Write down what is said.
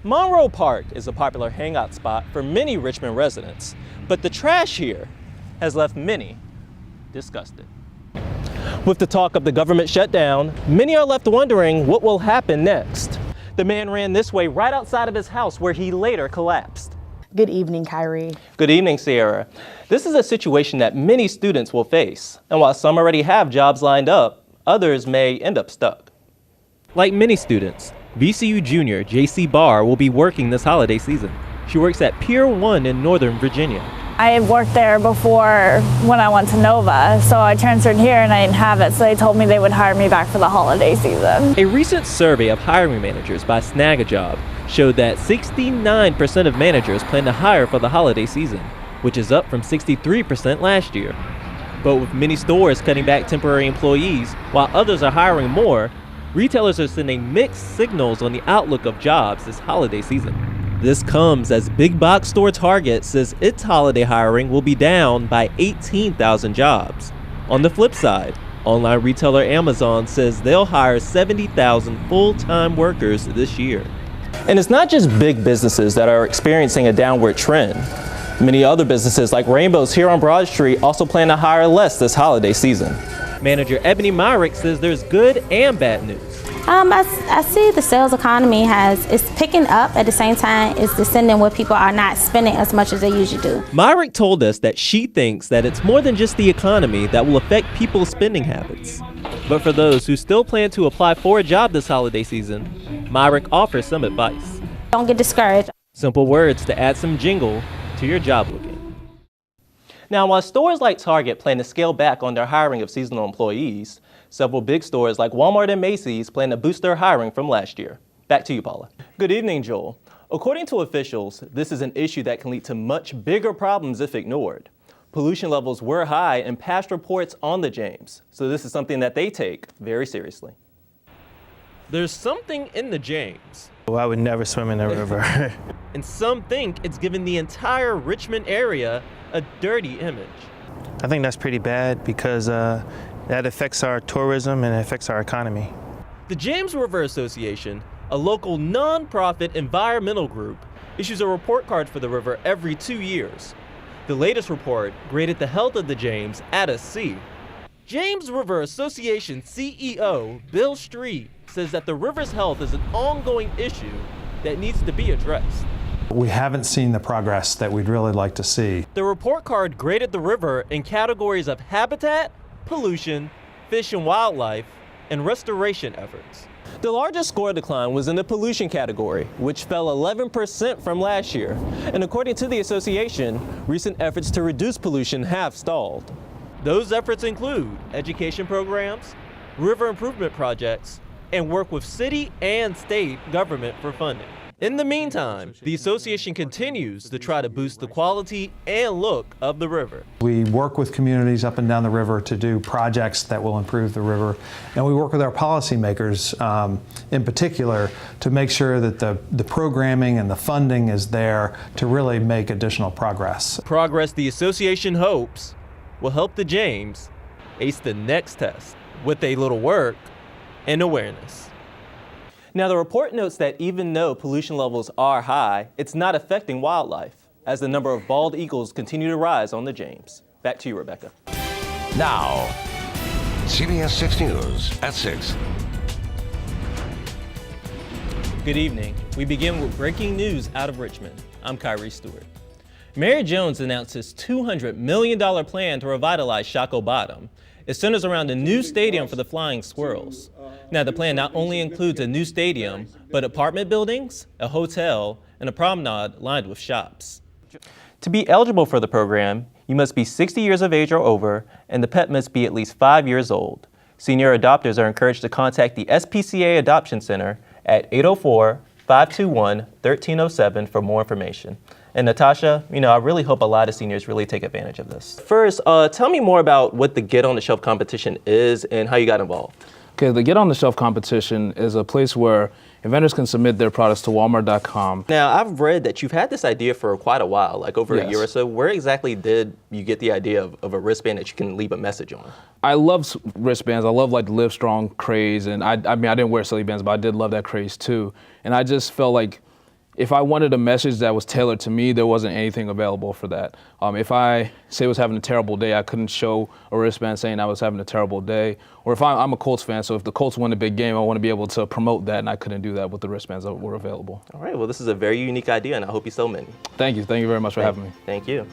Monroe Park is a popular hangout spot for many Richmond residents, but the trash here has left many disgusted. With the talk of the government shutdown, many are left wondering what will happen next. The man ran this way right outside of his house where he later collapsed. Good evening, Khiree. Good evening, Sierra. This is a situation that many students will face, and while some already have jobs lined up, others may end up stuck. Like many students, VCU junior JC Barr will be working this holiday season. She works at Pier 1 in Northern Virginia. I worked there before when I went to Nova, so I transferred here and I didn't have it, so they told me they would hire me back for the holiday season. A recent survey of hiring managers by Snag-a-Job showed that 69% of managers plan to hire for the holiday season, which is up from 63% last year. But with many stores cutting back temporary employees while others are hiring more, retailers are sending mixed signals on the outlook of jobs this holiday season. This comes as big box store Target says its holiday hiring will be down by 18,000 jobs. On the flip side, online retailer Amazon says they'll hire 70,000 full-time workers this year. And it's not just big businesses that are experiencing a downward trend. Many other businesses like Rainbows here on Broad Street also plan to hire less this holiday season. Manager Ebony Myrick says there's good and bad news. I see the sales economy is picking up. At the same time, it's descending where people are not spending as much as they usually do. Myrick told us that she thinks that it's more than just the economy that will affect people's spending habits. But for those who still plan to apply for a job this holiday season, Myrick offers some advice. Don't get discouraged. Simple words to add some jingle to your job looking. Now, while stores like Target plan to scale back on their hiring of seasonal employees, several big stores like Walmart and Macy's plan to boost their hiring from last year. Back to you, Paula. Good evening, Joel. According to officials, this is an issue that can lead to much bigger problems if ignored. Pollution levels were high in past reports on the James, so this is something that they take very seriously. There's something in the James. Well, I would never swim in the river. And some think it's given the entire Richmond area a dirty image. I think that's pretty bad because that affects our tourism and it affects our economy. The James River Association, a local non-profit environmental group, issues a report card for the river every 2 years. The latest report graded the health of the James at a C. James River Association CEO Bill Street says that the river's health is an ongoing issue that needs to be addressed. We haven't seen the progress that we'd really like to see. The report card graded the river in categories of habitat, pollution, fish and wildlife, and restoration efforts. The largest score decline was in the pollution category, which fell 11% from last year. And according to the association, recent efforts to reduce pollution have stalled. Those efforts include education programs, river improvement projects, and work with city and state government for funding. In the meantime, the association continues to try to boost the quality and look of the river. We work with communities up and down the river to do projects that will improve the river, and we work with our policymakers in particular to make sure that the programming and the funding is there to really make additional progress. Progress the association hopes will help the James ace the next test with a little work and awareness. Now, the report notes that even though pollution levels are high, it's not affecting wildlife, as the number of bald eagles continue to rise on the James. Back to you, Rebecca. Now, CBS 6 News at 6. Good evening. We begin with breaking news out of Richmond. I'm Khiree Stewart. Mayor Jones announced his $200 million plan to revitalize Shockoe Bottom. It centers around a new stadium for the Flying Squirrels. Now, the plan not only includes a new stadium, but apartment buildings, a hotel, and a promenade lined with shops. To be eligible for the program, you must be 60 years of age or over, and the pet must be at least 5 years old. Senior adopters are encouraged to contact the SPCA Adoption Center at 804-521-1307 for more information. And Natasha, I really hope a lot of seniors really take advantage of this. First, tell me more about what the Get on the Shelf competition is and how you got involved. Okay, the Get on the Shelf competition is a place where vendors can submit their products to Walmart.com. Now, I've read that you've had this idea for quite a while, like over Yes. a year or so. Where exactly did you get the idea of a wristband that you can leave a message on? I love wristbands. I love like the Live Strong craze, and I mean, I didn't wear silly bands, but I did love that craze too. And I just felt like if I wanted a message that was tailored to me, there wasn't anything available for that. If I say I was having a terrible day, I couldn't show a wristband saying I was having a terrible day. Or if I'm a Colts fan, so if the Colts win a big game, I want to be able to promote that, and I couldn't do that with the wristbands that were available. All right, well, this is a very unique idea, and I hope you sell many. Thank you very much for having me. Thank you.